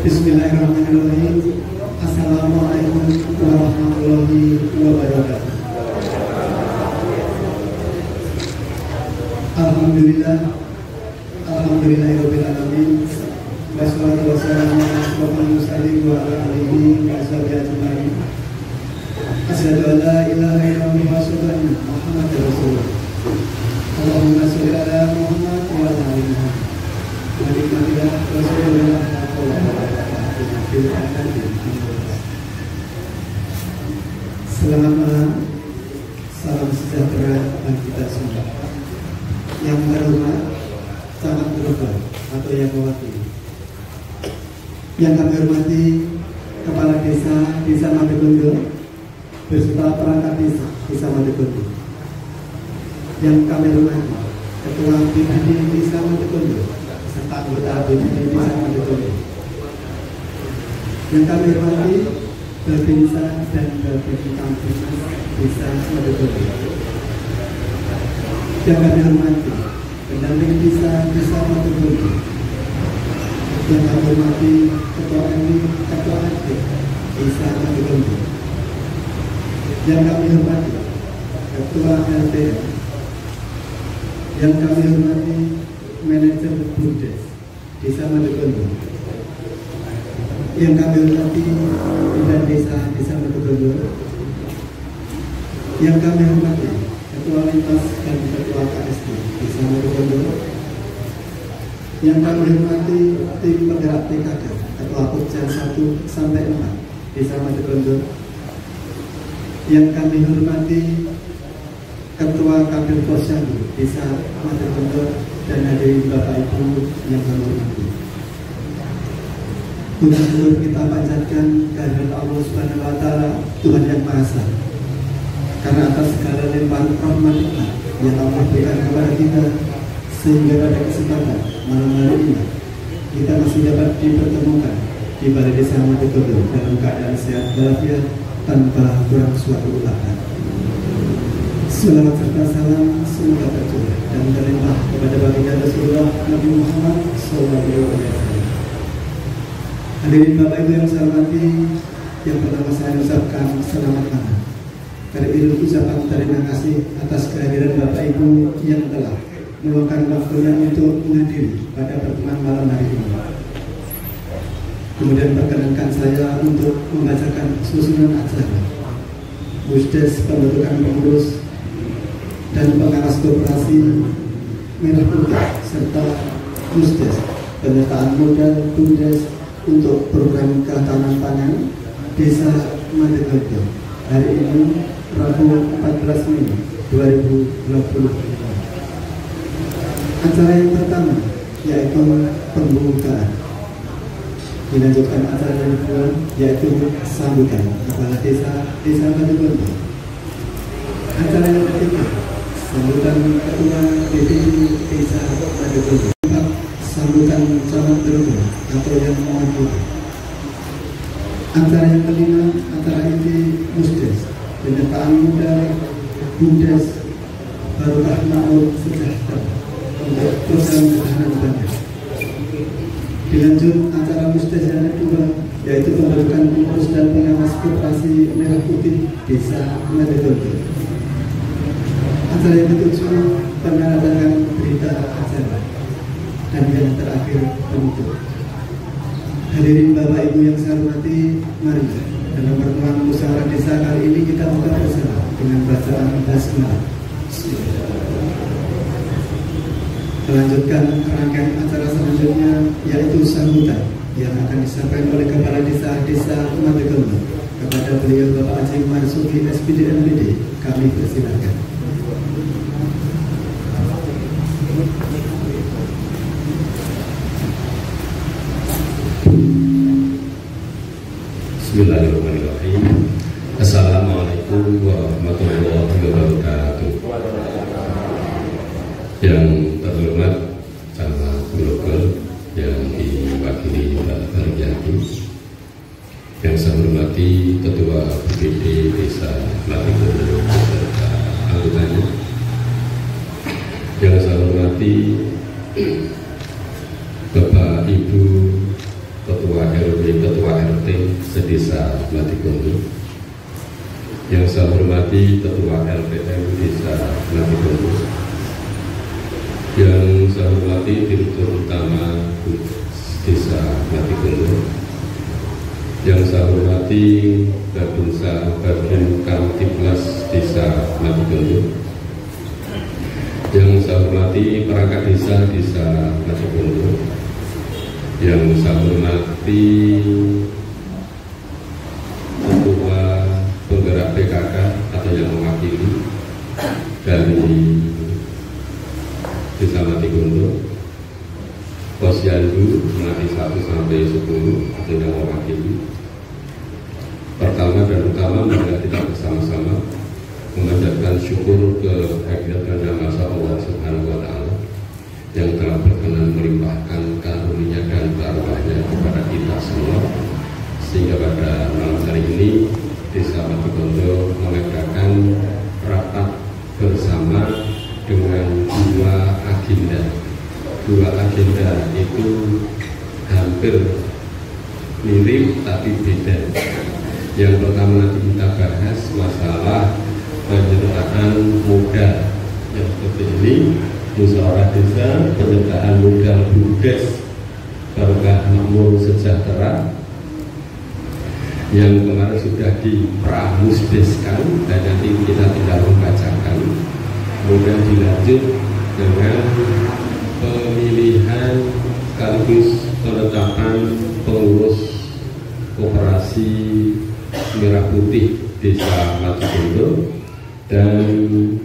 Bismillahirrahmanirrahim. Assalamualaikum warahmatullahi wabarakatuh. Alhamdulillah, alhamdulillahirabbil alamin. Wassalatu wassalamu ala asyrofil mursalin wa ala alihi wa sahbihi ajmain. Asyhadu an la ilaha illallah wa asyhadu anna Muhammadar Rasulullah. Allahumma shalli ala Muhammad wa ala ali Muhammad. Selamat malam, salam sejahtera bagi kita semua. Yang terhormat, sangat berubah atau yang mewakili. Yang kami hormati Kepala Desa Madekundo beserta perangkat Desa Madekundo. Yang kami hormati Ketua BPD Desa Madekundo serta anggota BPD Desa Madekundo. Yang kami hormati Babinsa dan Babinsa Kampus Desa Madekundo. Yang kami hormati pendamping Desa Madekundo. Yang kami hormati Ketua MI, Ketua Aktif Desa Madekundo. Yang kami hormati Ketua LPM. Yang kami hormati Manajer Bumdes Desa Madekundo. Yang kami hormati Bidang Desa Madekundo. Yang kami hormati Ketua Lintas dan Ketua KSD Desa Madekundo. Yang kami hormati tim penggerak PKK Ketua Pokja 1 sampai 4 Desa Madekundo. Yang kami hormati Ketua Kabir Posyandu Desa Madekundo dan hadirin Bapak Ibu yang kami hormati. Syukur kita panjatkan kehadirat Allah Subhanahu wa Ta'ala, Tuhan yang Maha Esa. Karena atas segala limpahan rahmat yang Allah berikan kepada kita, sehingga pada kesempatan malam hari ini kita masih dapat dipertemukan di Balai Desa Madekundo dalam keadaan sehat walafiat tanpa kurang suatu ulangan. Selamat serta salam semoga tercurah dan terlimpah kepada baginda Rasulullah Nabi Muhammad SAW. Hadirin Bapak Ibu yang saya hormati, yang pertama saya ucapkan selamat malam. Terlebih ucapan terima kasih atas kehadiran Bapak Ibu yang telah meluangkan waktunya untuk menghadiri pada pertemuan malam hari ini. Kemudian perkenankan saya untuk membacakan susunan acara Musdes pembentukan pengurus dan pengawas koperasi Merah Putih serta Musdes penyertaan modal Bumdes untuk program ketahanan pangan Desa Madekundo hari ini Rabu 14 Mei 2020. Acara yang pertama yaitu pembukaan, dilanjutkan acara yang kedua yaitu sambutan Kepala Desa Madekundo. Acara yang ketiga sambutan Ketua BPD Desa Madekundo. Sambutan calon terpilih atau yang mewakili. Acara yang kelima acara inti Musdes penyertaan modal Bumdes Barokah Makmur Sejahtera untuk program ketahanan pangan. Dilanjut acara Musdes yang kedua yaitu pembentukan pengurus dan pengawas koperasi Merah Putih Desa Madekundo. Acara yang ketujuh penandatangan berita acara. Dan yang terakhir penutup. Hadirin Bapak Ibu yang saya hormati, mari dalam pertemuan musyawarah desa kali ini kita buka bersama dengan bacaan basmalah. Melanjutkan rangkaian acara selanjutnya yaitu sambutan yang akan disampaikan oleh Kepala Desa Madekundo kepada beliau Bapak Haji Marzuki SPD MPD. Kami persilakan. Bismillahirrahmanirrahim. Assalamualaikum warahmatullahi wabarakatuh. Yang terhormat Camat Global yang diwakili Mbak Haryati, yang saya hormati Ketua BPD Desa Madekundo beserta anggotanya, yang saya hormati Bapak Ibu Ketua RW Desa Matigondo, yang saya hormati Ketua LPM Desa Matigondo, yang saya hormati Direktur Utama Desa Matigondo, yang saya hormati Babinsa Babin Kamtibmas Desa Matigondo, yang saya hormati perangkat desa Matigondo, yang saya hormati Ketua Penggerak PKK atau yang mewakili dari Desa Matigondo, Posyandu mulai 1 sampai 10 atau yang mewakili. Pertama dan utama marilah kita bersama-sama mengajarkan syukur kehadirat dan masa Allah Subhanahu wa Ta'ala yang telah berkenan melimpahkan karunia dan barokahnya kepada kita semua, sehingga pada malam hari ini Desa Matigondo mengadakan rapat bersama dengan dua agenda. Dua agenda itu hampir mirip tapi beda. Yang pertama nanti kita bahas masalah penyertaan modal yang seperti ini, musyawarah desa, penyertaan modal BUMDes Barokah Makmur Sejahtera yang kemarin sudah dipramusdeskan dan nanti kita tidak membacakan. Kemudian dilanjut dengan pemilihan sekaligus penetapan pengurus koperasi Merah Putih Desa Matigondo dan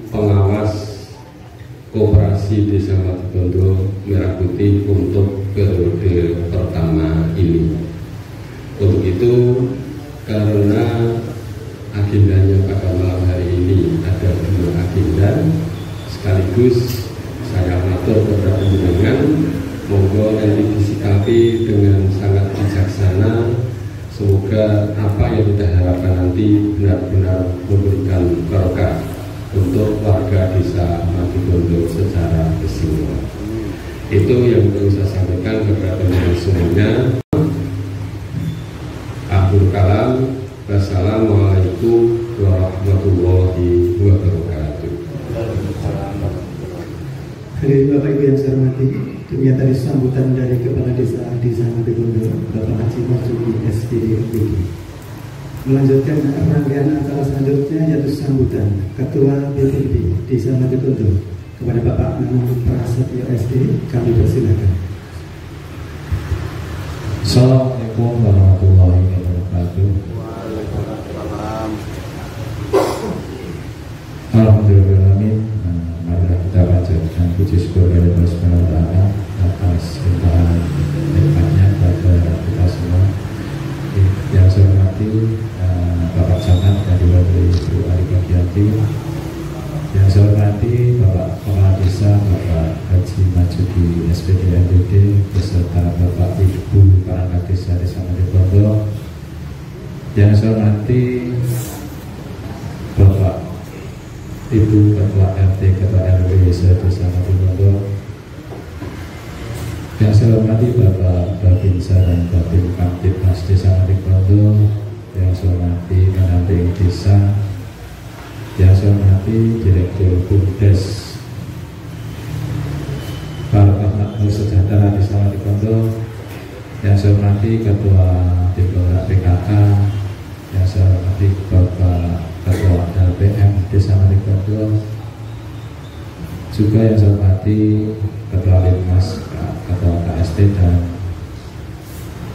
pengawas koperasi Desa Matigondo Merah Putih untuk periode pertama ini. Untuk itu, karena agendanya pada malam hari ini ada dua agenda, sekaligus saya matur kepada penjenengan, monggo yang disikapi dengan sangat bijaksana. Semoga apa yang kita harapkan nanti benar-benar memberikan barokah untuk warga Desa Matigondo secara keseluruhan. Itu yang perlu saya sampaikan kepada teman-teman semuanya. Akhirul kalam, wassalamualaikum warahmatullahi wabarakatuh. Hadirin Bapak Ibu yang saya hormati, demikian tadi sambutan dari Kepala Desa Matigondo, Bapak Haji Marzuki SPD MPD. Melanjutkan rangkaian acara selanjutnya yaitu sambutan Ketua BPD Desa Matigondo kepada Bapak Nanung Prasetyo SD. Kami persilakan. Assalamualaikum warahmatullahi wabarakatuh. Alhamdulillahirrahmanirrahim. Marilah kita panjatkan puji syukur kepada Allah Subhanahu wa Ta'ala atas limpahan nikmatnya kepada kita semua. Yang saya hormati Bapak Camat dari Wakil Ibu Ali Bagiati, yang saya hormati Bapak Kepala Desa Bapak Haji Marzuki SPD MPD beserta Bapak Ibu perangkat desa Desa Matigondo, yang saya hormati Bapak Ibu Ketua RT, Ketua RW Desa Matigondo, yang saya hormati Bapak Babinsa dan Babin Kamtibmas Desa Matigondo, yang saya hormati pendamping desa, yang saya hormati Direktur BUMDes Barokah Makmur Sejahtera Desa Matigondo, yang saya hormati Ketua Penggerak PKK, yang saya hormati Bapak Ketua LPM Desa Matigondo, juga yang saya hormati Ketua Linmas, Ketua KST dan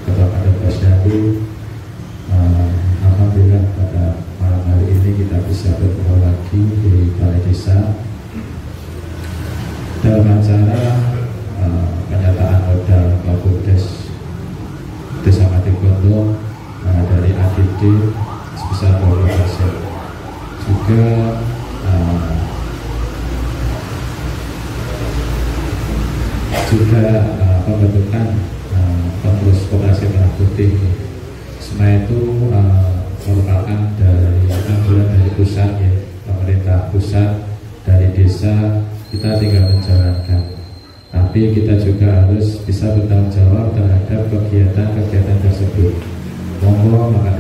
Ketua Kader Posyandu. Alhamdulillah pada malam hari ini kita bisa bertemu lagi di Balai Desa dalam acara penyataan modal BUMDes Desa Matigondo dari ADD sebesar 20%. Juga pembentukan pengurus koperasi Merah Putih. Semua itu merupakan dari anjuran dari pusat, ya, pemerintah pusat, dari desa. Kita tinggal menjalankan, tapi kita juga harus bisa bertanggung jawab terhadap kegiatan-kegiatan tersebut. Monggo maka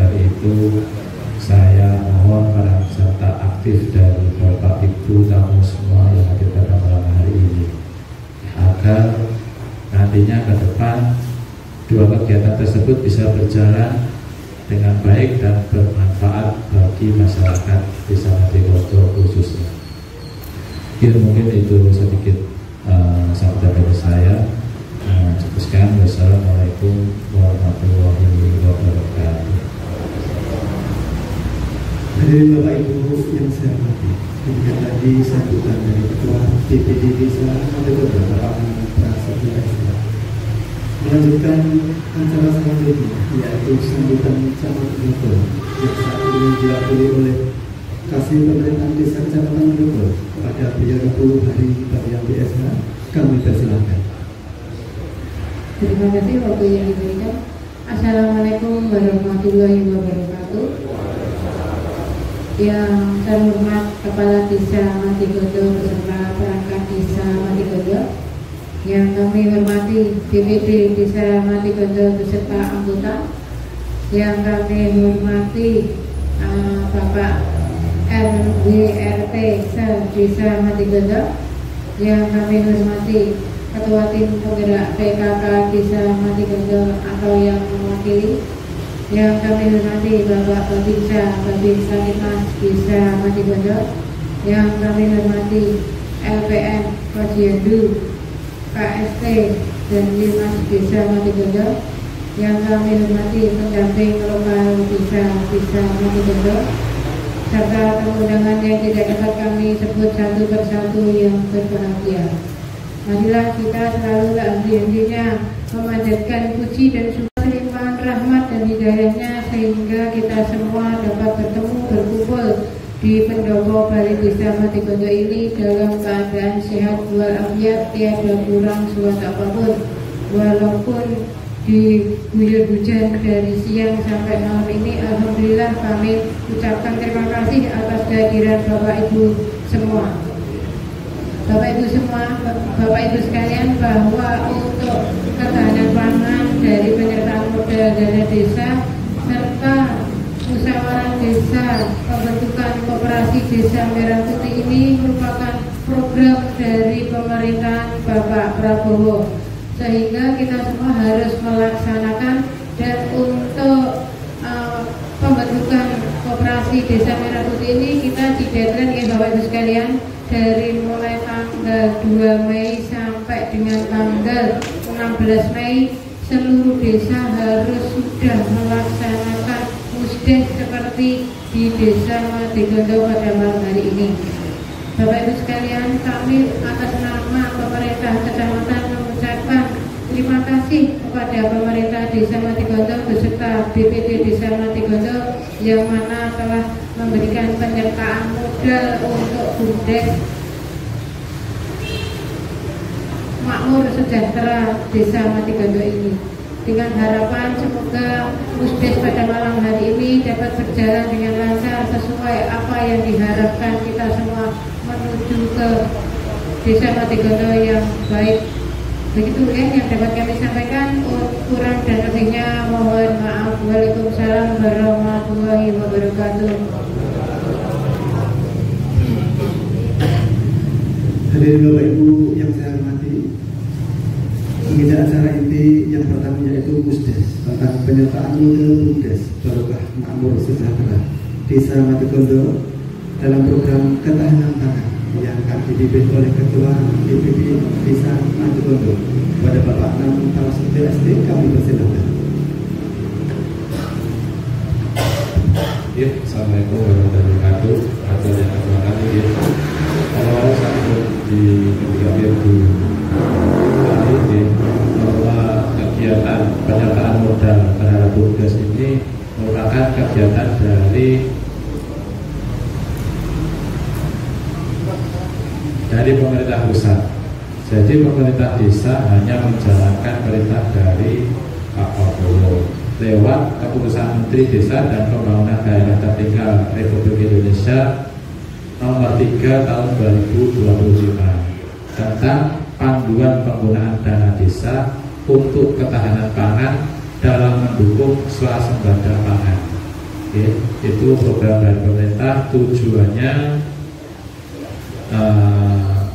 kegiatan tersebut bisa berjalan dengan baik dan bermanfaat bagi masyarakat Desa Matigondo khususnya. Mungkin itu sedikit sampai dari saya. Sekian, wassalamualaikum warahmatullahi wabarakatuh. Hadirin Bapak Ibu yang saya hormati, demikian tadi sambutan dari Ketua DPD Desa Matigondo Bapak Prasetyo Esa. Melanjutkan acara selanjutnya, yaitu sambutan Camat Matigondo yang saat ini diwakili oleh Kasih Pemerintahan Desa Kecamatan Matigondo kepada beliau 20 hari Bagian BSH. Kami persilakan. Terima kasih waktu yang diberikan. Assalamualaikum warahmatullahi wabarakatuh. Yang saya hormat Kepala Desa Matigondo beserta perangkat Desa Matigondo, yang kami hormati DPD Desa Matigondo beserta anggota, yang kami hormati Bapak RWRT Desa Matigondo, yang kami hormati Ketua Tim Penggerak PKK Desa Matigondo atau yang mewakili, yang kami hormati Bapak Babinsa Kitmas Desa Matigondo, yang kami hormati LPN Posyandu KST dan Limas Desa Matigondo, yang kami hormati pendamping lokal Desa Matigondo, serta tamu-undangan yang tidak dapat kami sebut satu persatu yang berbahagia. Marilah kita selalu henti-hentinya memanjatkan puji dan syukur limpahan rahmat dan hidayahnya, sehingga kita semua dapat bertemu berkumpul di pendopo Balai Desa Matigondo ini dalam keadaan sehat walafiat, tiada kurang suatu apapun, walaupun diguyur hujan dari siang sampai malam ini. Alhamdulillah kami ucapkan terima kasih atas kehadiran Bapak Ibu semua. Bapak Ibu sekalian, bahwa untuk ketahanan pangan dari penyertaan modal dana desa serta musyawarah desa pembentukan koperasi desa Merah Putih ini merupakan program dari pemerintahan Bapak Prabowo, sehingga kita semua harus melaksanakan. Dan untuk pembentukan koperasi desa Merah Putih ini kita dideadline ya Bapak Ibu sekalian, dari mulai tanggal 2 Mei sampai dengan tanggal 16 Mei seluruh desa harus sudah melaksanakan musdes seperti di Desa Matigondo pada malam hari ini. Bapak Ibu sekalian, kami atas nama pemerintah kecamatan mengucapkan terima kasih kepada pemerintah Desa Matigondo beserta BPD Desa Matigondo yang mana telah memberikan penyertaan modal untuk BUMDes Makmur Sejahtera Desa Matigondo ini, dengan harapan semoga musdes pada malam hari ini dapat berjalan dengan lancar sesuai apa yang diharapkan kita semua menuju ke Desa Matigondo yang baik. Begitu ya yang dapat kami sampaikan. Kurang dan lebihnya mohon maaf. Waalaikumsalam warahmatullahi wabarakatuh. Hadirin Bapak Ibu yang saya hormati, agenda acara inti yang pertama yaitu musdes tentang penyertaan modal BUMDes Barokah Makmur Sejahtera Desa Matigondo dalam program ketahanan pangan yang akan dipimpin oleh Ketua DPD Desa Matigondo pada Bapak Nam Prasetyo SD. Kami persilakan. Assalamualaikum warahmatullahi wabarakatuh. Terima kasih. Awal satu di ketiga minggu hari ini bahwa kegiatan penyertaan modal terhadap BUMDes ini merupakan kegiatan dari pemerintah pusat. Jadi pemerintah desa hanya menjalankan perintah dari Pak Prabowo lewat keputusan Menteri Desa dan Pembangunan Daerah Tertinggal Republik Indonesia nomor 3 tahun 2025 tentang panduan penggunaan dana desa untuk ketahanan pangan dalam mendukung swasembada pangan. Oke, itu program dari pemerintah, tujuannya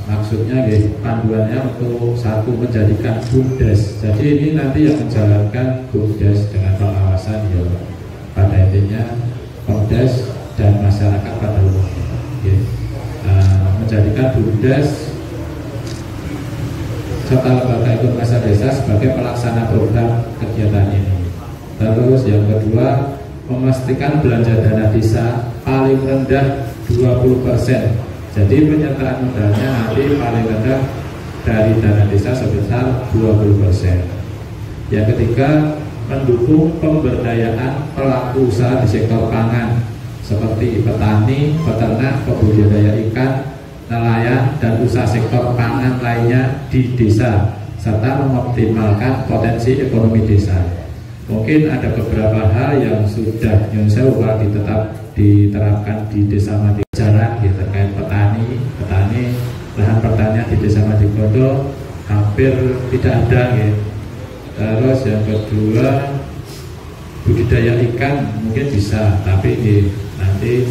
maksudnya panduannya untuk satu menjadikan BUMDes. Jadi ini nanti yang menjalankan BUMDes dengan pengawasan ya pada intinya BUMDes dan masyarakat pada umumnya. Menjadikan BUMDes serta lembaga informasi desa sebagai pelaksana program kegiatan ini. Terus yang kedua, memastikan belanja dana desa paling rendah 20%. Jadi penyertaan modalnya nanti paling rendah dari dana desa sebesar 20%. Yang ketiga, mendukung pemberdayaan pelaku usaha di sektor pangan seperti petani, peternak, pembudidaya ikan, nelayan, dan usaha sektor pangan lainnya di desa serta mengoptimalkan potensi ekonomi desa. Mungkin ada beberapa hal yang sudah nyonsel diterapkan di desa Madijaran ya, terkait petani lahan pertanian di desa Madigodo hampir tidak ada ya. Terus yang kedua, budidaya ikan mungkin bisa, tapi nanti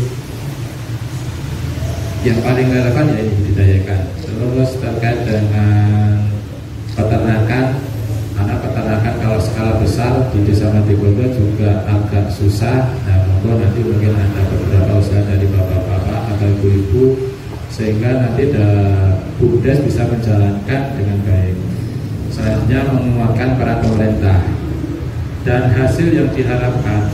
yang paling relevan ya ini budidaya ikan. Terus terkait dengan peternakan, karena peternakan kalau skala besar di desa Madigodo juga agak susah. Nah, nanti mungkin ada beberapa usaha dari bapak-bapak atau ibu-ibu sehingga nanti BUMDes bisa menjalankan dengan baik. Selanjutnya, menguatkan peran pemerintah dan hasil yang diharapkan,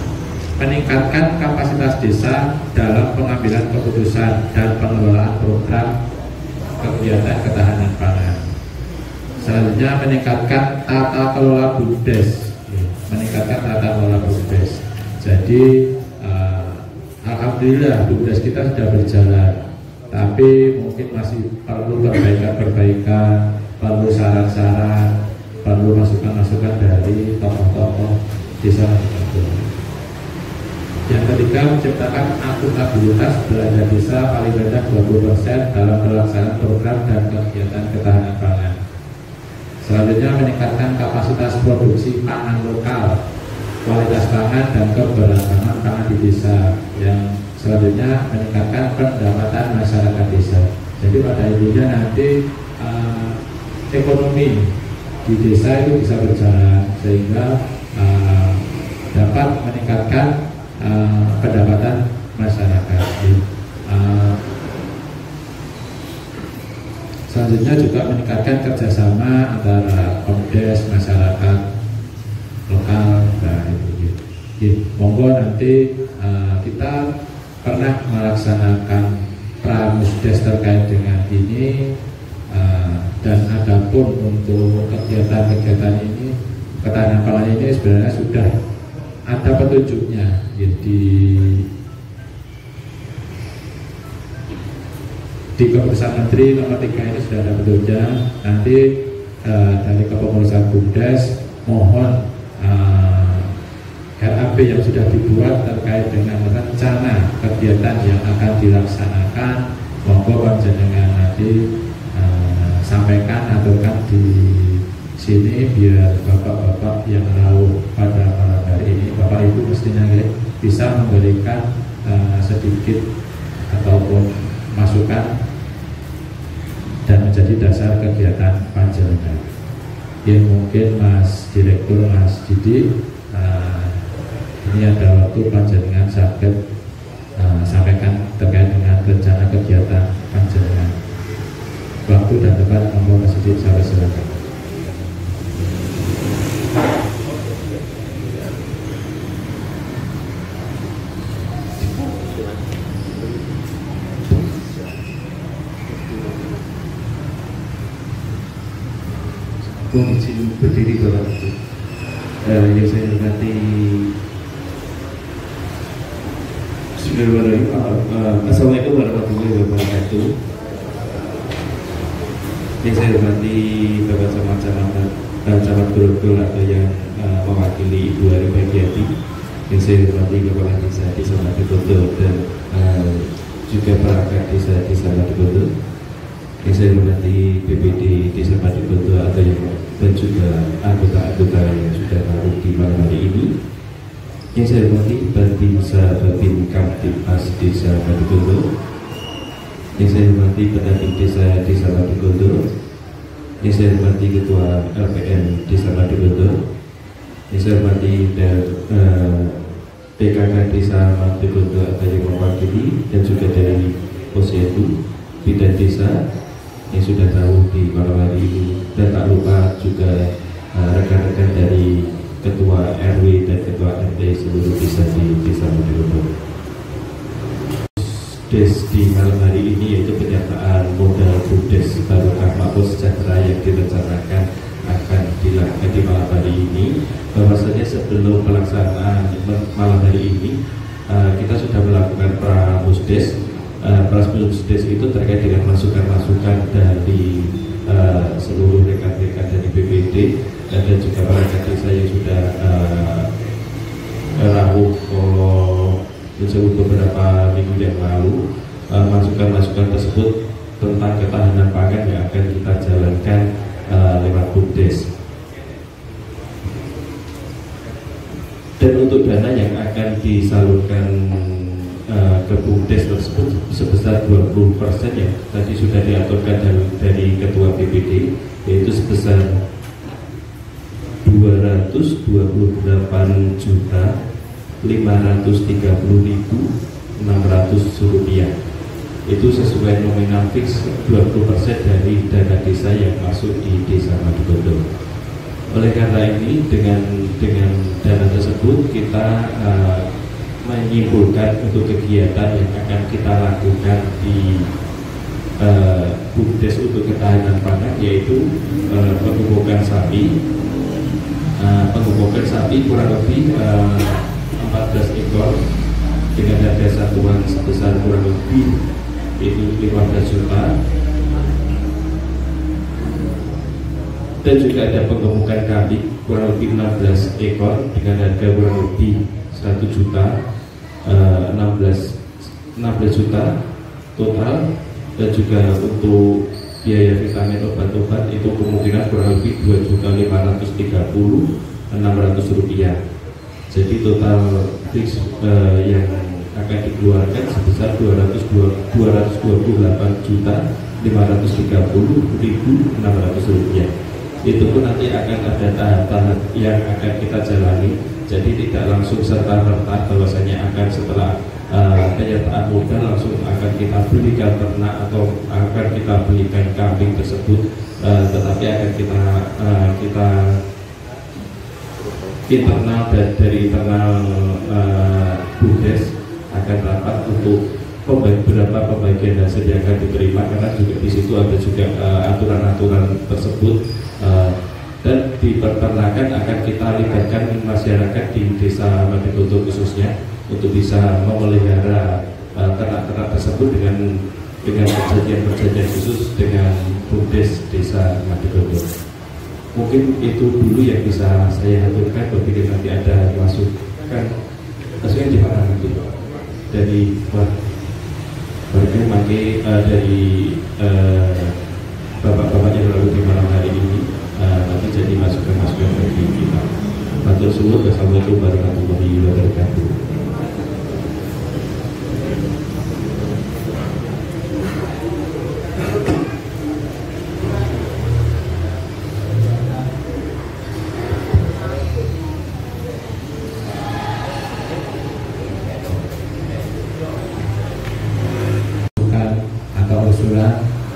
meningkatkan kapasitas desa dalam pengambilan keputusan dan pengelolaan program kegiatan ketahanan pangan. Selanjutnya, meningkatkan tata kelola BUMDes. Jadi alhamdulillah BUMDes kita sudah berjalan, tapi mungkin masih perlu perbaikan, perlu saran-saran, perlu masukan-masukan dari tokoh-tokoh desa. Yang ketiga, menciptakan akuntabilitas belanja desa paling rendah 20% dalam pelaksanaan program dan kegiatan ketahanan pangan. Selanjutnya, meningkatkan kapasitas produksi pangan lokal, kualitas pangan dan keberagaman pangan di desa. Yang selanjutnya, meningkatkan pendapatan masyarakat desa. Jadi pada intinya nanti ekonomi di desa itu bisa berjalan sehingga dapat meningkatkan pendapatan masyarakat. Selanjutnya juga meningkatkan kerjasama antara BUMDes, masyarakat lokal. Nah, itu. Monggo nanti kita pernah melaksanakan pramusdes terkait dengan ini, dan adapun untuk kegiatan-kegiatan ini, ketahanan pangan ini sebenarnya sudah ada petunjuknya. Jadi di keputusan Menteri nomor 3 ini sudah ada petunjuknya. Nanti dari kepengurusan BUMDes mohon RAP yang sudah dibuat terkait dengan rencana kegiatan yang akan dilaksanakan, monggo panjenengan nanti sampaikan aturkan di sini biar bapak-bapak yang tahu pada malam hari ini, bapak ibu mestinya bisa memberikan sedikit ataupun masukan dan menjadi dasar kegiatan panjenengan. Yang mungkin Mas Direktur, Mas Didi, ini ada waktu panjenengan sakit sampaikan terkait dengan rencana kegiatan panjenengan. Waktu dan tempat monggo Mas Didi, saya silakan. Izin berdiri Bapak Ibu. Yang saya hormati Assalamualaikum warahmatullahi wabarakatuh. Yang saya hormati Bapak Camat Grogol atau yang mewakili Ibu Ari Bagiati. Yang saya hormati Kepala Desa Madigodo dan juga perangkat desa Madigodo. Yang saya hormati BPD Desa Madigodo dan juga anggota-anggota yang sudah hadir di malam hari ini. Yang saya hormati Babinsa Babin Kamtibmas Desa Madigodo, yang saya hormati Pendamping Desa Madigondo, yang saya hormati Ketua LPM Desa Madigondo, yang saya hormati PKK Desa Madigondo atau yang mewakili, dan juga dari Posyandu Bidan Desa yang sudah tahu di malam hari ini, dan tak lupa juga rekan-rekan dari Ketua RW dan Ketua RT seluruh desa di Desa Madigondo. Di malam hari ini yaitu penyataan modal BUMDes Barokah Makmur Sejahtera yang direncanakan akan dilakukan di malam hari ini. Bahwasanya sebelum pelaksanaan malam hari ini kita sudah melakukan pramusdes. Pramusdes itu terkait dengan masukan-masukan dari seluruh rekan-rekan dari BPD dan juga perangkat desa yang sudah rawuh beberapa minggu yang lalu. Masukan-masukan tersebut tentang ketahanan pangan yang akan kita jalankan lewat BUMDes. Dan untuk dana yang akan disalurkan ke BUMDes tersebut sebesar 20% yang tadi sudah diaturkan dari Ketua BPD, yaitu sebesar 228.530.600 rupiah. Itu sesuai nominal fix 20% dari dana desa yang masuk di Desa Madigondo. Oleh karena ini dengan dana tersebut kita menyimpulkan untuk kegiatan yang akan kita lakukan di BUMDes untuk ketahanan pangan, yaitu pengubukan sapi. Pengubukan sapi kurang lebih 14 ekor dengan harga satuan sebesar kurang lebih itu 15 juta. Dan juga ada pengemukan kambing kurang lebih 16 ekor dengan harga kurang lebih 1 juta, 16 juta total. Dan juga untuk biaya vitamin obat-obat itu kemungkinan kurang lebih 2.530.600 rupiah. Jadi total fix yang akan dikeluarkan sebesar 228.530.600 rupiah. Itu pun nanti akan ada tahap-tahap yang akan kita jalani. Jadi tidak langsung serta-merta bahwasanya akan setelah penyertaan modal langsung akan kita belikan ternak atau akan kita belikan kambing tersebut, tetapi akan kita internal dan dari internal BUMDes akan rapat untuk beberapa pembagian hasil yang akan diterima, karena juga di situ ada juga aturan-aturan tersebut. Dan di peternakan akan kita libatkan masyarakat di Desa Madigondo khususnya untuk bisa memelihara ternak-ternak tersebut dengan perjanjian khusus dengan BUMDes Desa Madigondo. Mungkin itu dulu yang bisa saya aturkan. Bagi nanti ada masukan di mana nanti dari dari bapak-bapak yang berlalu di malam hari ini, nanti jadi masukan bagi kita. Matur suwun. Wassalamualaikum warahmatullahi wabarakatuh.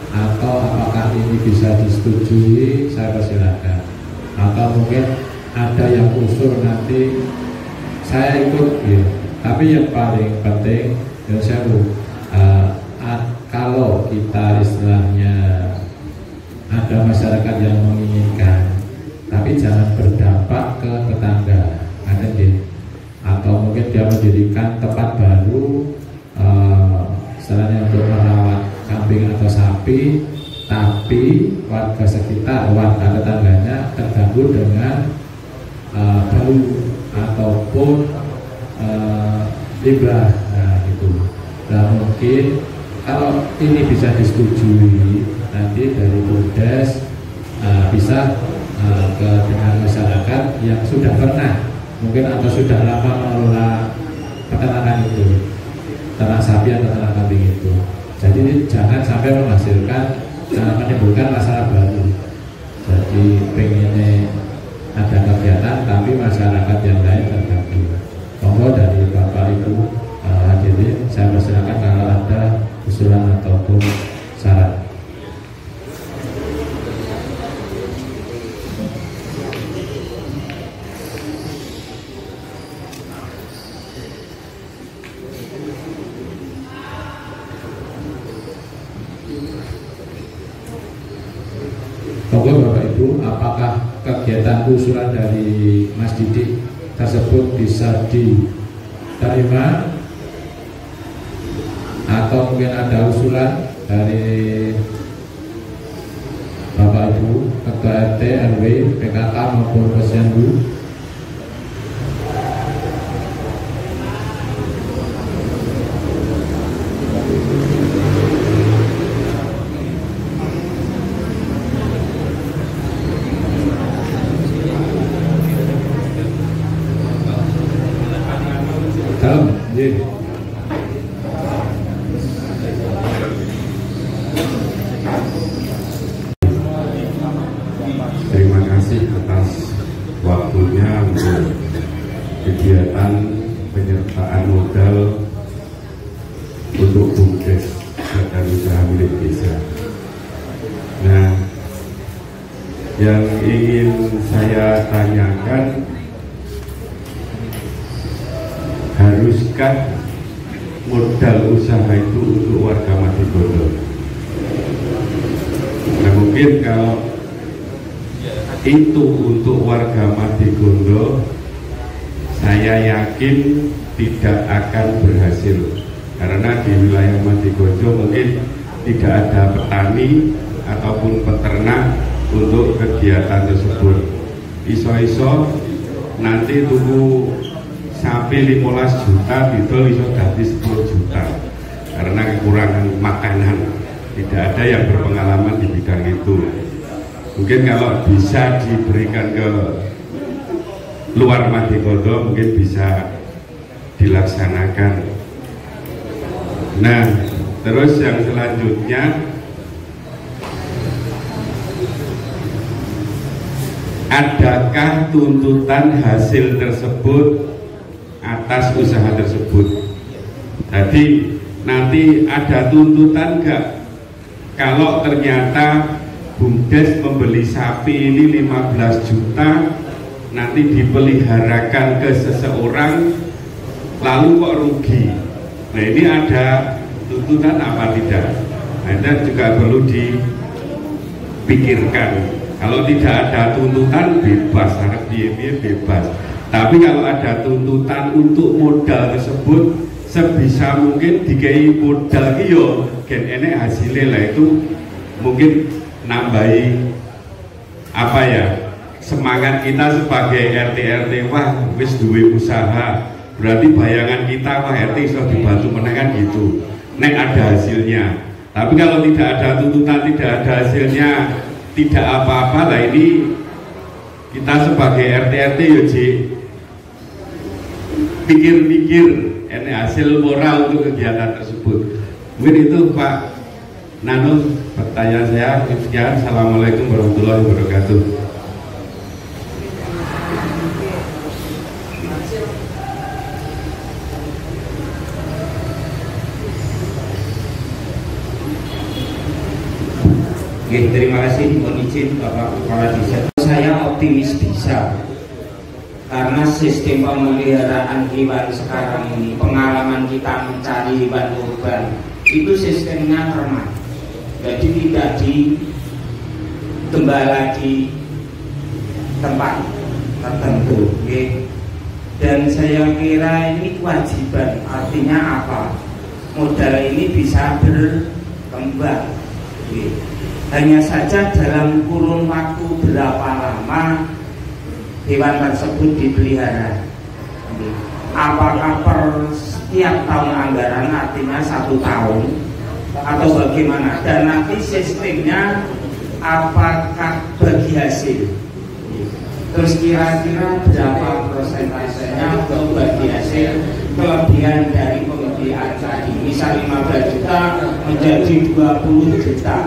Atau apakah ini bisa disetujui, saya persilakan. Atau mungkin ada yang usul nanti saya ikut ya. Tapi yang paling penting yang saya kalau kita istilahnya ada masyarakat yang menginginkan, tapi jangan berdampak ke tetangga, ada gitu. Atau mungkin dia mendirikan tempat baru istilahnya untuk merawat kambing atau sapi, tapi warga sekitar, warga tetangganya terganggu dengan bau ataupun limbah. Nah itu. Nah mungkin kalau ini bisa disetujui nanti dari BUMDes bisa dengan masyarakat yang sudah pernah mungkin atau sudah lama mengelola peternakan itu, ternak sapi atau ternak kambing itu. Jadi jangan sampai menimbulkan masalah baru. Jadi pengennya ada kegiatan tapi masyarakat yang lain terganggu. Monggo dari Bapak Ibu hadirin, saya persilakan kalau ada usulan ataupun syarat. Monggo Bapak Ibu, apakah kegiatan usulan dari Mas Didik tersebut bisa diterima atau mungkin ada usulan dari Bapak Ibu Ketua RT, RW, PKK maupun Posyandu? Terima kasih atas waktunya untuk kegiatan penyertaan modal untuk BUMDes Badan Usaha Milik Desa. Nah, yang ingin saya tanyakan, haruskah modal usaha itu untuk warga Madigondo? Nah, mungkin kalau itu untuk warga Madigondo, saya yakin tidak akan berhasil, karena di wilayah Madigondo mungkin tidak ada petani ataupun peternak untuk kegiatan tersebut. Iso-iso nanti tuku sapi 15 juta didol iso ganti 10 juta karena kekurangan makanan. Tidak ada yang berpengalaman di bidang itu. Mungkin kalau bisa diberikan ke luar Madigondo mungkin bisa dilaksanakan. Nah, terus yang selanjutnya, adakah tuntutan hasil tersebut atas usaha tersebut? Jadi nanti ada tuntutan enggak kalau ternyata BUMDes membeli sapi ini 15 juta, nanti dipeliharakan ke seseorang lalu kok rugi? Nah, ini ada tuntutan apa tidak? Nah, itu juga perlu dipikirkan. Kalau tidak ada tuntutan, bebas, harap bebas. Tapi kalau ada tuntutan untuk modal tersebut, sebisa mungkin dikai modal yo gen enek hasilnya lah, itu mungkin nambahi apa ya, semangat kita sebagai RT. Wah, wis duwe usaha, berarti bayangan kita wah RT bisa dibantu menangan gitu, nek ada hasilnya. Tapi kalau tidak ada tuntutan, tidak ada hasilnya, tidak apa-apa lah, ini kita sebagai RT yo pikir-pikir ini hasil moral untuk kegiatan tersebut. Mungkin itu Pak Nano, pertanyaan saya. Sekian, Assalamualaikum warahmatullahi wabarakatuh. Oke, terima kasih. Mohon izin Bapak Kepala Desa. Saya optimis bisa, karena sistem pemeliharaan hewan sekarang ini, pengalaman kita mencari hewan kurban itu sistemnya ternak, jadi tidak digembala di tempat tertentu. Dan saya kira ini kewajiban, artinya apa? Modal ini bisa berkembang. Hanya saja dalam kurun waktu berapa lama hewan tersebut dipelihara. Apakah per setiap tahun anggaran, artinya 1 tahun, atau bagaimana? Dan nanti sistemnya apakah bagi hasil? Terus kira-kira berapa persentasenya untuk bagi hasil kelebihan dari pembelian tadi? bisa 15 juta menjadi 20 juta.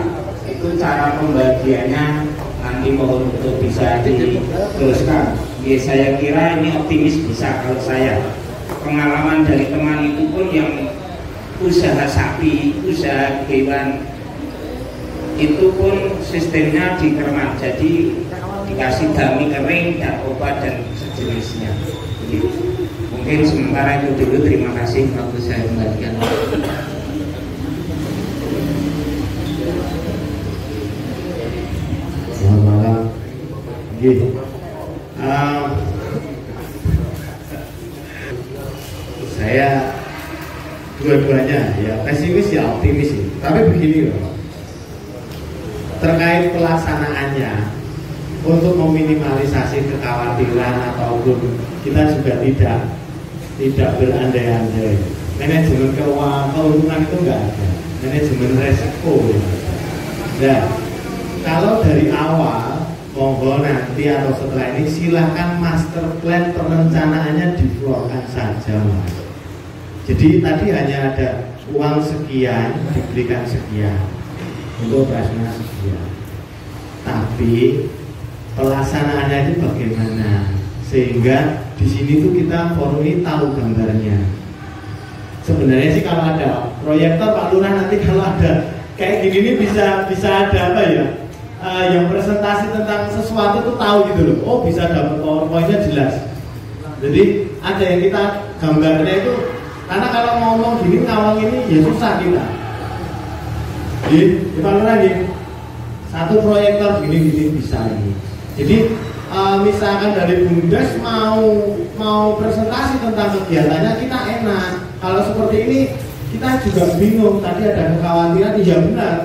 Itu cara pembagiannya, nanti mohon untuk bisa diteruskan. Ya, saya kira ini optimis bisa. Kalau saya pengalaman dari teman itu pun yang usaha sapi, usaha hewan itu pun sistemnya dikermat, jadi dikasih dami kering dan obat dan sejenisnya. Jadi, mungkin sementara itu dulu. Terima kasih. Waktu saya kembalikan. Selamat malam. Saya dua-duanya ya pesimis ya optimis sih. Tapi begini loh, terkait pelaksanaannya untuk meminimalisasi kekhawatiran ataupun kita juga tidak berandai-andai. Manajemen keuntungan itu enggak ada, manajemen resiko ya. Nah, kalau dari awal monggo nanti atau setelah ini silahkan master plan perencanaannya diflorkan saja, Mas. Jadi tadi hanya ada uang sekian diberikan sekian untuk operasional sekian, tapi pelaksanaannya itu bagaimana sehingga di sini tuh kita forum ini tahu gambarnya. Sebenarnya sih kalau ada proyektor Pak Lurah nanti kalau ada kayak gini ini bisa ada apa ya, yang presentasi tentang sesuatu tuh tahu gitu loh. Oh, bisa dapat PowerPoint-nya jelas. Jadi ada yang kita gambarnya itu, karena kalau ngomong gini ngawang ini ya susah kita. Jadi Pak Lurah gini, satu proyektor gini bisa ini. Jadi misalkan dari Bumdes mau presentasi tentang kegiatannya kita enak. Kalau seperti ini kita juga bingung. Tadi ada kekhawatiran, ya benar.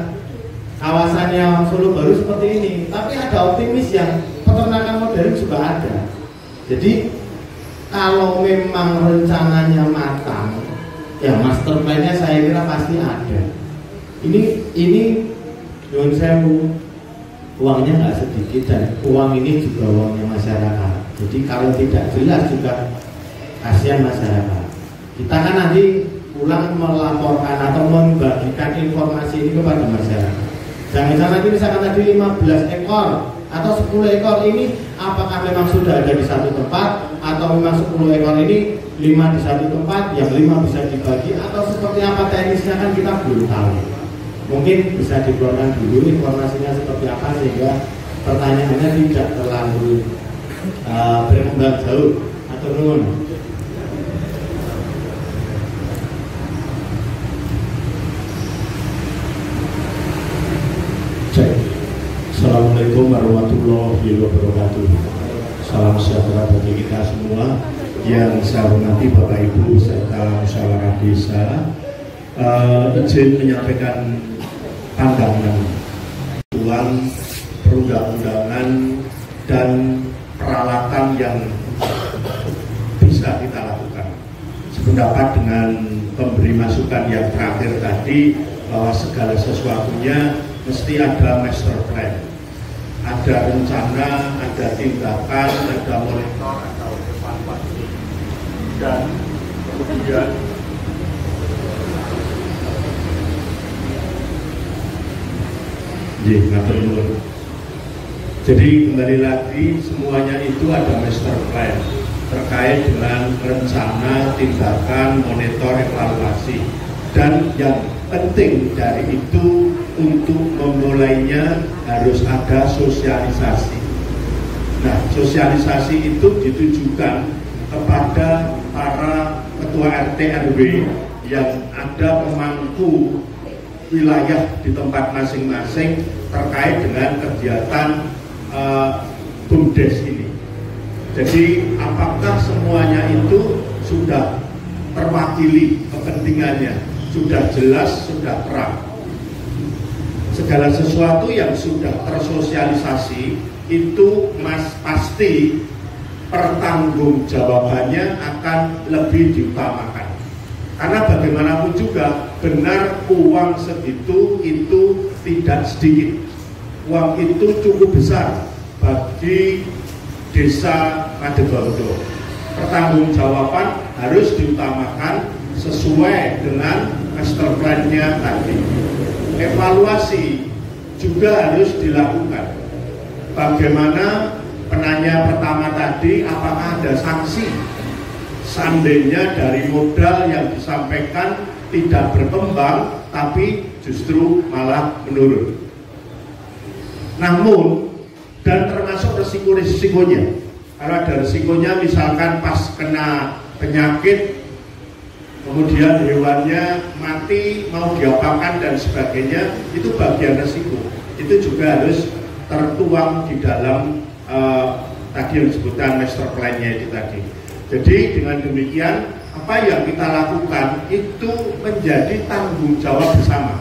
Kawasannya Solo Baru seperti ini, tapi ada optimis yang peternakan modern juga ada. Jadi kalau memang rencananya matang, ya master plan-nya saya kira pasti ada. Ini Nyuwun sewu, uangnya nggak sedikit dan uang ini juga uangnya masyarakat. Jadi kalau tidak jelas juga kasihan masyarakat. Kita kan nanti pulang melaporkan atau membagikan informasi ini kepada masyarakat. Jangan nanti misalkan tadi 15 ekor atau 10 ekor ini apakah memang sudah ada di satu tempat atau memang 10 ekor ini 5 di satu tempat, yang 5 bisa dibagi atau seperti apa teknisnya kan kita belum tahu. Mungkin bisa dikeluarkan dulu informasinya seperti apa sehingga pertanyaannya tidak terlalu berkembang jauh atau nuwun. Assalamualaikum warahmatullahi wabarakatuh. Salam sejahtera bagi kita semua. Yang saya hormati Bapak Ibu serta musyawarah desa, izin menyampaikan pandangan uang perundang-undangan dan peralatan yang bisa kita lakukan. Sependapat dengan pemberi masukan yang terakhir tadi bahwa segala sesuatunya mesti ada master plan, ada rencana, ada tindakan, ada monitor, ada evaluasi, dan kemudian jadi kembali lagi semuanya itu ada master plan terkait dengan rencana, tindakan, monitor, evaluasi, dan yang penting dari itu untuk memulainya harus ada sosialisasi. Nah, sosialisasi itu ditujukan kepada para ketua RT RW yang ada pemangku wilayah di tempat masing-masing terkait dengan kegiatan BUMDes ini. Jadi apakah semuanya itu sudah terwakili kepentingannya, sudah jelas, sudah terang. Segala sesuatu yang sudah tersosialisasi itu pasti pertanggungjawabannya akan lebih diutamakan. Karena bagaimanapun juga benar uang segitu itu tidak sedikit. Uang itu cukup besar bagi desa Kadegondo. Pertanggungjawaban harus diutamakan sesuai dengan master plan-nya tadi. Evaluasi juga harus dilakukan. Bagaimana penanya pertama tadi, apakah ada sanksi seandainya dari modal yang disampaikan tidak berkembang tapi justru malah menurun. Namun, dan termasuk resiko-resikonya, kalau ada resikonya misalkan pas kena penyakit kemudian hewannya mati, mau diapakan dan sebagainya, itu bagian resiko. Itu juga harus tertuang di dalam tadi yang disebutkan master plan-nya itu tadi. Jadi dengan demikian, apa yang kita lakukan itu menjadi tanggung jawab bersama.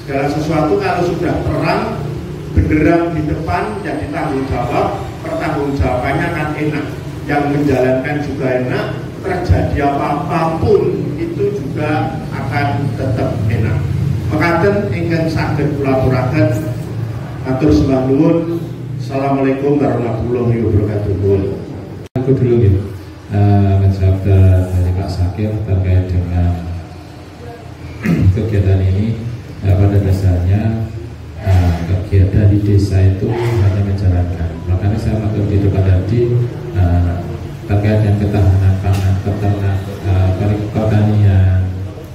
Segala sesuatu kalau sudah terang benderang di depan jadi tanggung jawab, pertanggungjawabannya akan enak, yang menjalankan juga enak, terjadi apapun itu juga akan tetap enak. Mekaten ingkang saged kula aturaken, atur sembah nuwun. Assalamualaikum warahmatullahi wabarakatuh. Aku dulu gitu menjawab dari Pak Sakir terkait dengan kegiatan ini. Pada dasarnya kegiatan di desa itu hanya menjalankan. Makanya saya matur di depan tadi terkait dengan ketahanan pangan, peternak, pertanian,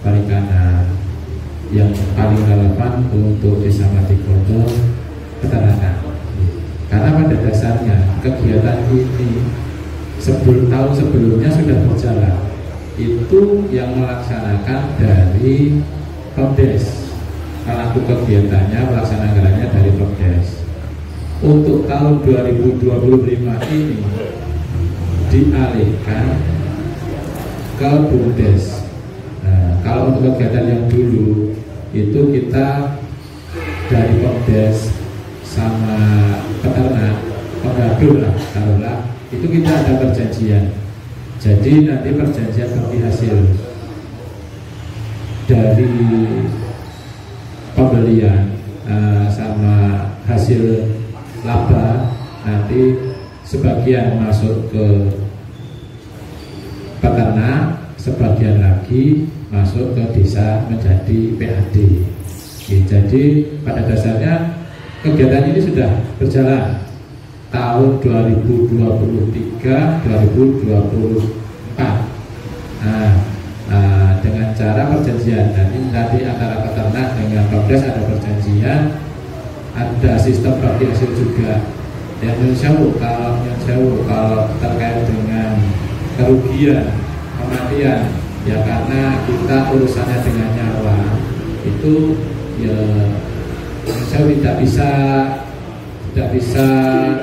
perikanan, yang paling relevan untuk desa Matikodo peternakan. Karena pada dasarnya kegiatan ini tahun sebelumnya sudah berjalan. Itu yang melaksanakan dari Pemdes. Pelaku kegiatannya, pelaksana anggarannya dari Pemdes. Untuk tahun 2025 ini dialihkan ke Bumdes. Kalau untuk kegiatan yang dulu itu kita dari Pemdes sama peternak, pengadul lah, taruhlah, itu kita ada perjanjian. Jadi nanti perjanjian bagi hasil dari pembelian sama hasil laba, nanti sebagian masuk ke peternak, sebagian lagi masuk ke desa menjadi PAD. Jadi pada dasarnya kegiatan ini sudah berjalan tahun 2023-2024. Dengan cara perjanjian, nanti antara peternak dengan Pemdes ada perjanjian, ada sistem bagi hasil juga. Yang kalau terkait dengan kerugian, kematian, ya karena kita urusannya dengan nyawa, itu ya saya tidak bisa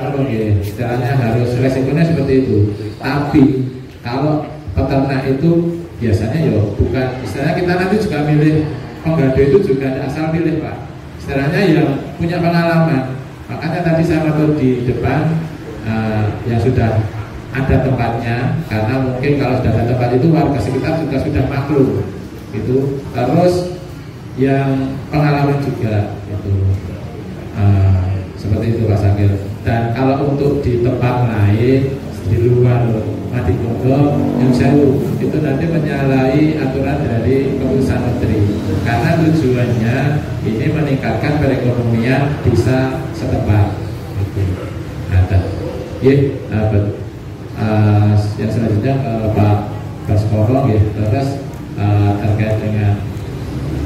apa ya, istilahnya harus resikonya seperti itu. Tapi kalau peternak itu biasanya ya bukan, istilahnya kita nanti juga milih penggado itu juga tidak asal milih Pak, istilahnya yang punya pengalaman. Makanya tadi saya matur di depan yang sudah ada tempatnya, karena mungkin kalau sudah ada tempat itu warga sekitar juga sudah maklum itu. Terus yang pengalaman juga itu seperti itu Pak Sakir. Dan kalau untuk di tempat lain di luar Matikodo, yang sewu itu nanti menyalahi aturan dari keputusan menteri, karena tujuannya ini meningkatkan perekonomian desa setempat. Ada, yang selanjutnya Pak Baskoro, ya, terus terkait dengan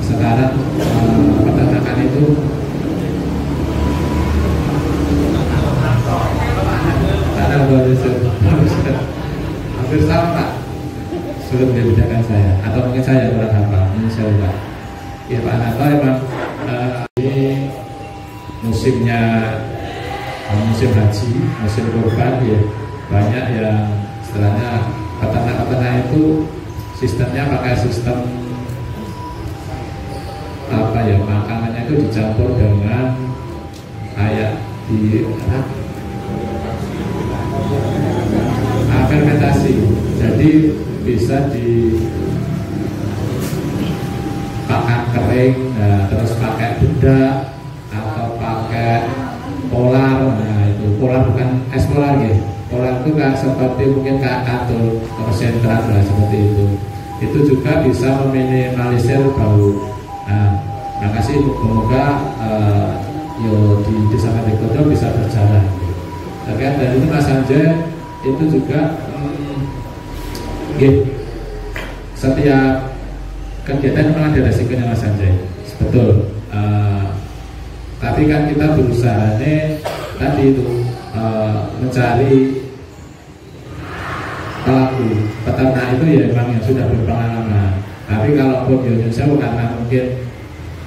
sekarang peternakan itu hampir sama Pak, sulit membedakan saya, atau mungkin saya kurang hafal. Insya Allah ya Pak Nato, memang ini musimnya musim haji, musim kurban ya, banyak yang istilahnya peternak itu sistemnya pakai sistem apa ya, makanannya itu dicampur dengan kayak di fermentasi, jadi bisa dipakan kering, terus pakai bedak atau pakai polar. Nah itu polar, bukan es polar ya. Polar itu kan seperti mungkin kayak katul, konsentrat lah seperti itu. itu juga bisa meminimalisir bau. Nah, makasih, semoga yo di Desa Matikodo bisa berjalan. Terkait dari ini Mas Anjay itu juga setiap kegiatan memang ada resikonya Mas Anjay, betul. Tapi kan kita berusaha tadi itu mencari pelaku peternak itu ya memang yang sudah berpengalaman. Tapi kalau pun Indonesia karena mungkin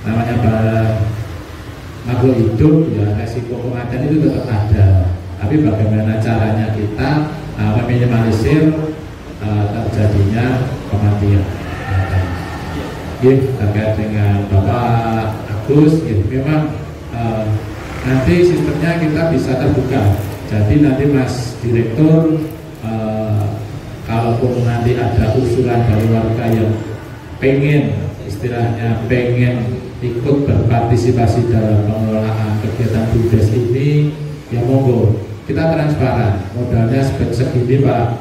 namanya makhluk hidup ya resiko kematian itu tetap ada. Tapi bagaimana caranya kita meminimalisir terjadinya kematian. Terkait dengan Bapak Agus, memang nanti sistemnya kita bisa terbuka. Jadi nanti Mas Direktur, kalaupun nanti ada usulan dari warga yang pengen ikut berpartisipasi dalam pengelolaan kegiatan BUDES ini, ya monggo, kita transparan, modalnya segini Pak,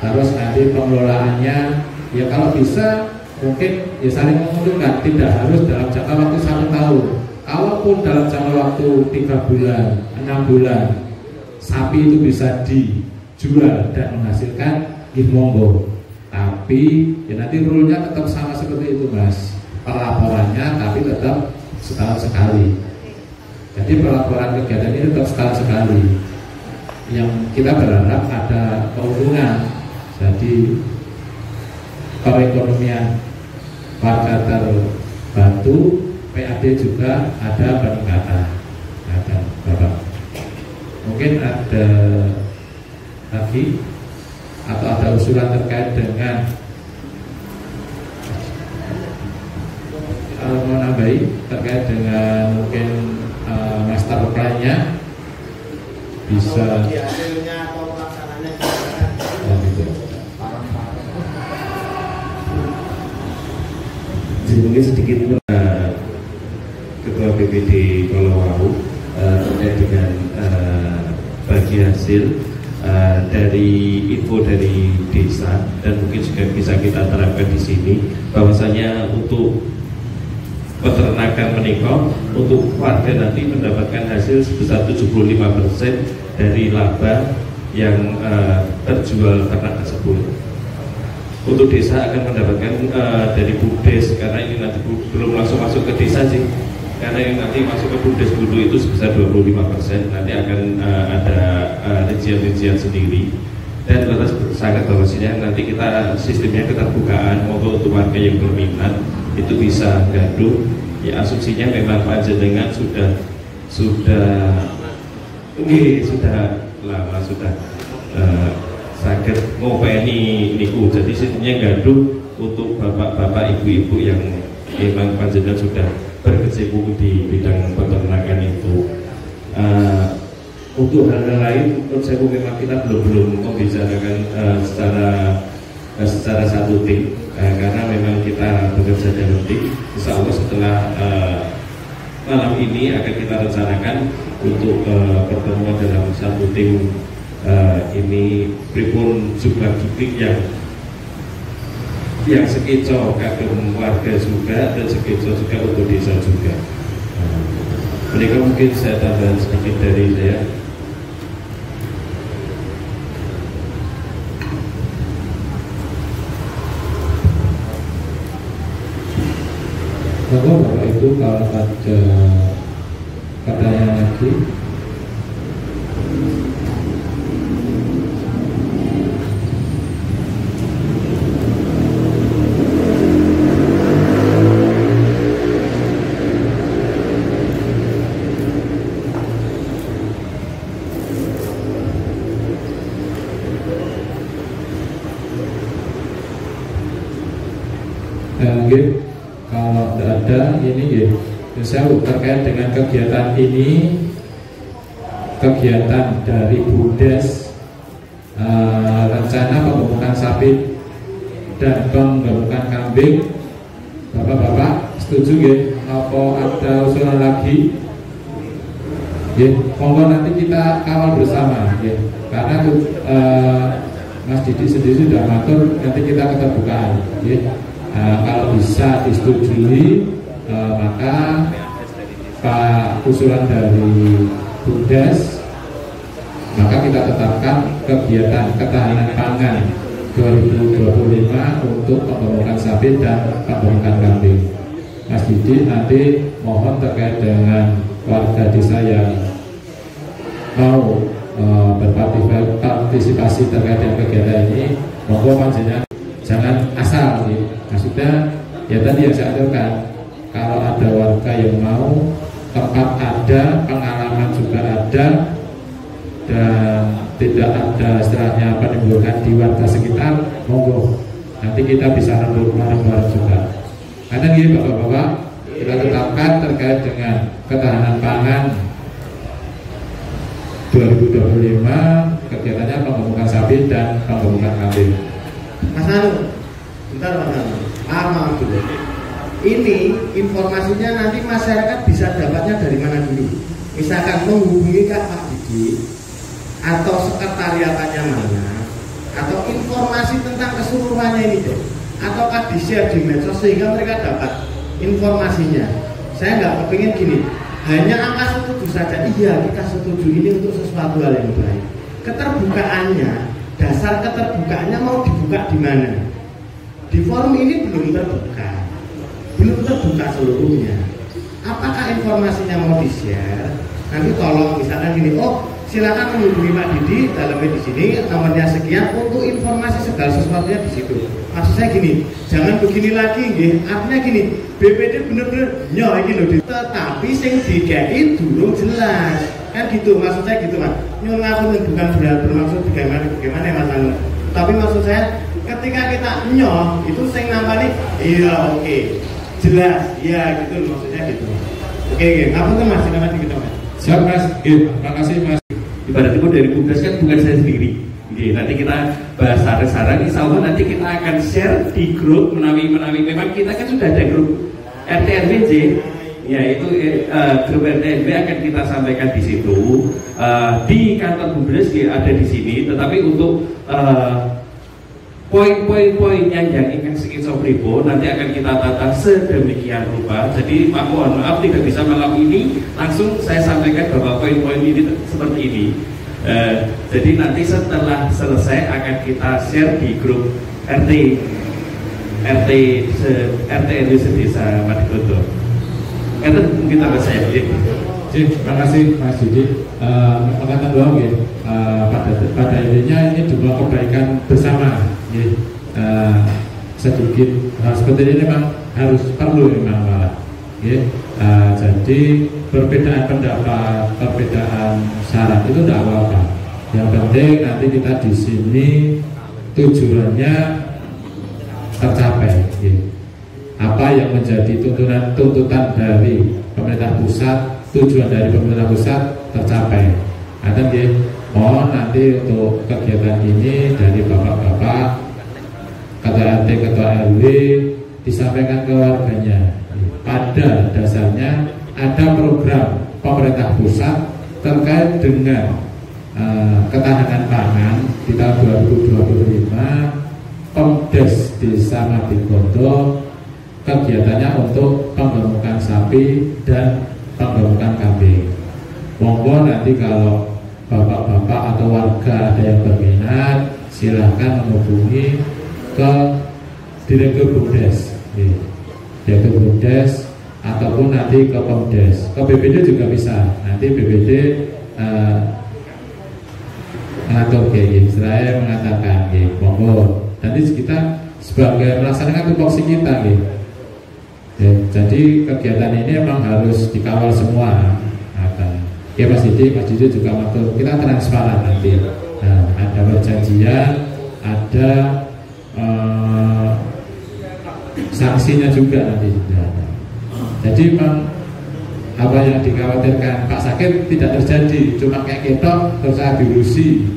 terus nanti pengelolaannya ya kalau bisa mungkin ya saling menguntungkan, tidak harus dalam jangka waktu 1 tahun. Kalaupun dalam jangka waktu 3 bulan, 6 bulan sapi itu bisa dijual dan menghasilkan, monggo. Tapi ya nanti rule-nya tetap sama seperti itu Mas, pelaporannya tapi tetap setahun sekali. Jadi pelaporan kegiatan ini tetap setahun sekali. Yang kita berharap ada keuntungan, jadi perekonomian warga terbantu, PAD juga ada peningkatan. Bapak, mungkin ada lagi atau ada usulan terkait dengan mau nambahi terkait dengan mungkin master plan-nya bisa hasilnya atau pelaksananya gitu. Mungkin sedikit Ketua BPD Kolowau terkait dengan bagi hasil dari info dari desa, dan mungkin juga bisa kita terapkan di sini bahwasanya untuk peternakan menikah untuk warga nanti mendapatkan hasil sebesar 75% dari laba yang terjual ternak tersebut. Untuk desa akan mendapatkan dari BUDES, karena ini nanti belum langsung masuk ke desa sih, karena yang nanti masuk ke BUDES dulu itu sebesar 25%, nanti akan ada rincian-rincian sendiri. Dan terus sangat bahwasanya nanti kita sistemnya keterbukaan, maupun untuk warga yang berminat itu bisa gaduh. Ya asumsinya memang panjenengan sudah lama sudah sakit ngopeni niku, jadi sistemnya gaduh untuk bapak-bapak ibu-ibu yang memang panjenengan sudah berkecimpung di bidang peternakan itu. Untuk hal-hal lain menurut saya memang kita belum membicarakan secara satu tim, karena memang kita bekerja dalam tim. Insya Allah setelah malam ini akan kita rencanakan untuk pertemuan dalam satu tim ini pripun jumlah titik yang sekico kagum warga juga dan sekico juga untuk desa juga. Mereka mungkin saya tambah sedikit dari saya. Bapak Ibu, kalau ada pertanyaan lagi, mungkin kalau tidak ada ini ya, saya terkait dengan kegiatan ini, kegiatan dari BUDES, rencana penggemukan sapi dan penggemukan kambing, bapak-bapak setuju ya? Apa ada usulan lagi? Ya, monggo nanti kita kawal bersama ya, karena Mas Didi sendiri sudah matur nanti kita keterbukaan. Kalau bisa disetujui, maka usulan dari Bumdes, maka kita tetapkan kegiatan ketahanan pangan 2025 untuk penggemukan sapi dan penggemukan kambing. Mas Didi nanti mohon terkait dengan warga desa yang mau berpartisipasi terkait dengan kegiatan ini, monggo panjenengan jangan asal sih. Maksudnya ya tadi yang saya aturkan, kalau ada warga yang mau, tempat ada, pengalaman juga ada, dan tidak ada istilahnya menimbulkan di warga sekitar, monggo nanti kita bisa rembuk bareng-bareng juga. Karena gini Bapak-Bapak, kita tetapkan terkait dengan ketahanan pangan 2025, kegiatannya penggemukan sapi dan penggemukan kambing. Mas Anu, bentar Mas Anu, maaf dulu. Ini informasinya nanti masyarakat bisa dapatnya dari mana dulu? Misalkan menghubungi Kak Pak Didi atau sekretariatannya mana, atau informasi tentang keseluruhannya ini deh, ataukah di-share di medsos sehingga mereka dapat informasinya. Saya nggak kepingin gini, hanya angka setuju saja. Iya, kita setuju ini untuk sesuatu hal yang baik. Keterbukaannya, dasar keterbukaannya mau dibuka di mana? Di forum ini belum terbuka seluruhnya. Apakah informasinya mau di-share? Nanti tolong misalkan gini, oh silakan menghubungi Pak Didi, dalamnya di sini, nomornya sekian untuk informasi segala sesuatunya di situ. Maksud saya gini, jangan begini lagi, artinya gini, BPD bener-bener nyoh ini loh, tetapi sing dikei durung jelas, kan gitu, maksud saya gitu Mas. Nyuwun ngapunten bukan bermaksud bagaimana ya Mas Anu. Tapi maksud saya ketika kita nyoh itu sing nampani, iya oke, jelas, ya gitu maksudnya gitu. Oke, ngapunten Mas, silakan gitu Mas. Siap Mas, terima kasih Mas. Ibarat itu dari Bumdes kan bukan saya sendiri. Nanti kita bahas sarang-sarang, insya Allah nanti kita akan share di grup menawi. Memang kita kan sudah ada grup RT/RW, yaitu grup RT/RW akan kita sampaikan di situ. Di kantor Bumdes ada di sini, tetapi untuk poin-poin-poinnya yang ingin skizofrenico nanti akan kita tata sedemikian rupa. Jadi mohon maaf tidak bisa malam ini langsung saya sampaikan bahwa poin-poin ini seperti ini. Jadi nanti setelah selesai akan kita share di grup RT RW sedesa Madikoto. Itu mungkin tambah saya. Terima kasih Mas Didi. Pengatakan doang pada intinya ini juga kebaikan bersama. Sedikit seperti ini memang harus perlu memang malah. Jadi perbedaan pendapat, perbedaan syarat itu tidak apa-apa. Yang penting nanti kita di sini tujuannya tercapai. Apa yang menjadi tuntutan dari pemerintah pusat, tujuan dari pemerintah pusat tercapai. Mohon nanti untuk kegiatan ini dari bapak-bapak, ketua RT, ketua RW disampaikan ke warganya. Pada dasarnya ada program pemerintah pusat terkait dengan ketahanan pangan di tahun 2025. Pemdes Desa Madikoto kegiatannya untuk penggemukan sapi dan penggemukan kambing. Monggo nanti kalau bapak-bapak atau warga ada yang berminat, silahkan menghubungi ke Direktur Bumdes, Direktur Bumdes ataupun nanti ke Pemdes, ke BPD juga bisa. Nanti BPD mengatur saya mengatakan, monggo. Nanti kita sebagai melaksanakan tupoksi kita, jadi kegiatan ini memang harus dikawal semua. Ya Mas Didi juga waktu kita transparan nanti. Ada perjanjian, ada sanksinya juga nanti. Jadi memang apa yang dikhawatirkan Pak Sakit tidak terjadi, cuma kayak ketok terus saya diurusi.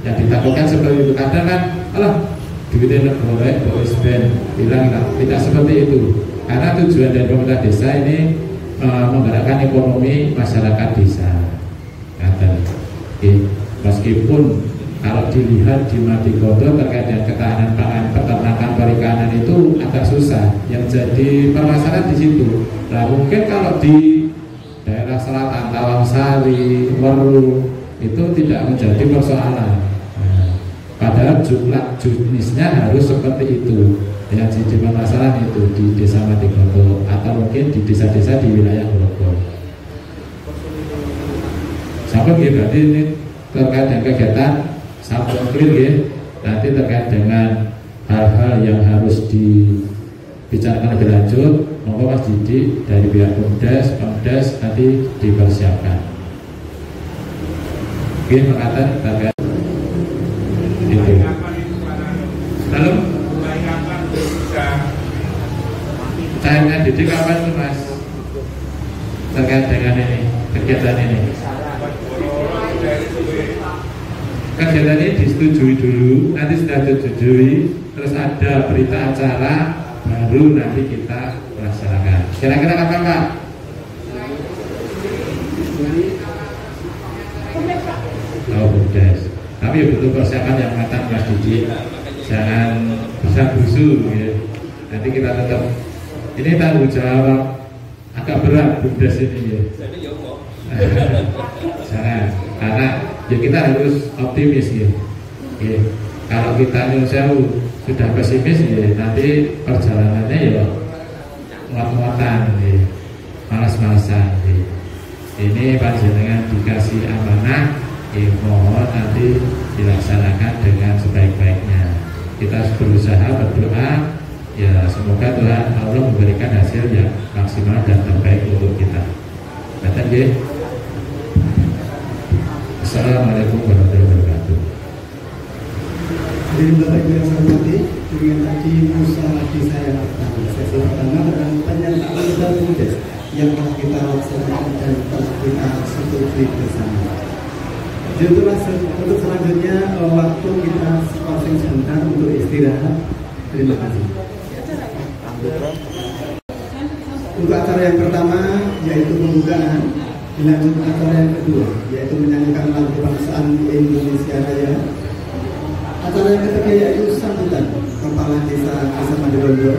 Yang ditakutkan seperti itu. Kadang kan, duitnya negara, OSBN bilang tidak seperti itu. Karena tujuan dari pemerintah desa ini menggerakkan ekonomi masyarakat desa. Meskipun kalau dilihat di Madikoto terkait dengan ketahanan pangan, peternakan, perikanan menjadi permasalahan di situ. Nah mungkin kalau di daerah selatan, Tawangsari, Weru itu tidak menjadi persoalan. Nah, padahal jumlah jenisnya harus seperti itu. Yang jadi permasalahan itu di Desa Matigodo atau mungkin di desa-desa di wilayah Grogol. Sampai berarti ini terkait dengan kegiatan sampai clear ya. Nanti terkait dengan hal-hal yang harus dibicarakan lebih lanjut, monggo Mas Didi dari pihak Pemdes nanti dipersiapkan. Oke, makatan terkait itu. Lalu cairnya Didi kapan tuh Mas? Terkait dengan ini kegiatan ini. Kegiatan ini disetujui dulu, nanti sudah disetujui, terus ada berita acara, baru nanti kita melaksanakan. Kira-kira kapan Pak? Oh, Bumdes. Tapi butuh persiapan yang matang Mas Didi, jangan busa-busu ya. Nanti kita tetap, ini tanggung jawab agak berat Bumdes ini ya. Jangan, karena ya kita harus optimis ya. Ya. Kalau kita sudah pesimis ya, nanti perjalanannya ya muat-muatan ya, malas-malasan ya. Ini panjenengan dikasih amanah ya, mohon nanti dilaksanakan dengan sebaik-baiknya. Kita berusaha berdoa ya, semoga Tuhan Allah memberikan hasil yang maksimal dan terbaik untuk kita. Betul ya? Assalamualaikum warahmatullahi wabarakatuh. Jadi Bapak Ibu yang saya hormati, dengan tadi Musa lagi saya sesi pertama adalah penyertaan kita Bumdes yang telah kita laksanakan dan telah kita setujui bersama. Jadi itulah untuk selanjutnya waktu kita passing sebentar untuk istirahat. Terima kasih. Untuk acara yang pertama yaitu pembukaan, dilanjut acara yang kedua yaitu menyanyikan lagu kebangsaan Indonesia Raya. Acara yang ketiga yaitu sambutan Kepala Desa Matigodo.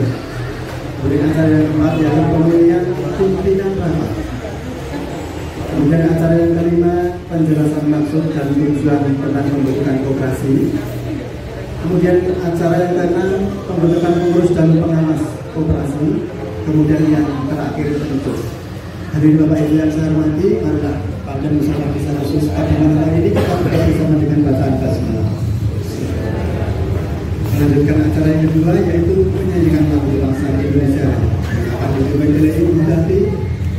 Kemudian acara yang keempat yaitu pemilihan pimpinan rapat. Kemudian acara yang kelima penjelasan maksud dan tujuan tentang pembentukan koperasi. Kemudian acara yang keenam pembentukan pengurus dan pengawas koperasi. Kemudian yang terakhir penutup. Hadirin Bapak Ibu yang saya hormati, marilah pada musyawarah desa khusus pada malam hari ini kita berdoa bersama dengan bacaan basmalah. Melanjutkan acara yang kedua yaitu menyanyikan lagu kebangsaan Indonesia. Akan dipimpin oleh Ibu Bupati.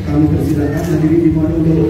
Kami persilakan hadirin dimohon untuk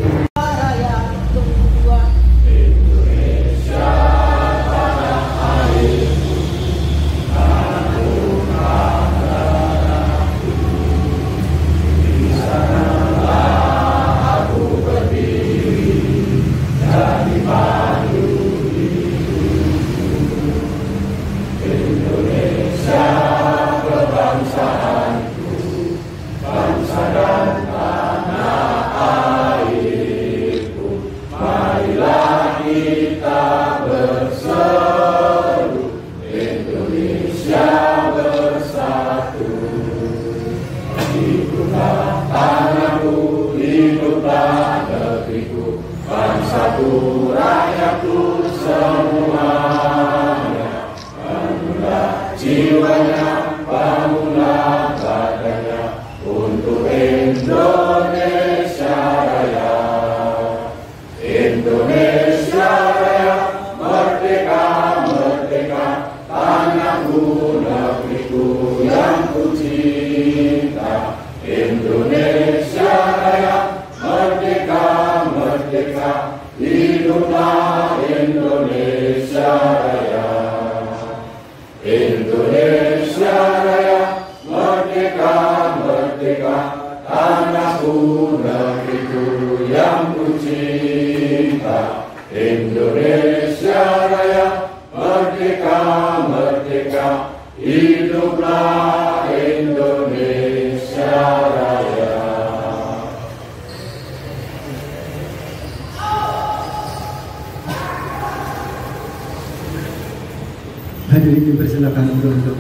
hadirin dipersilakan untuk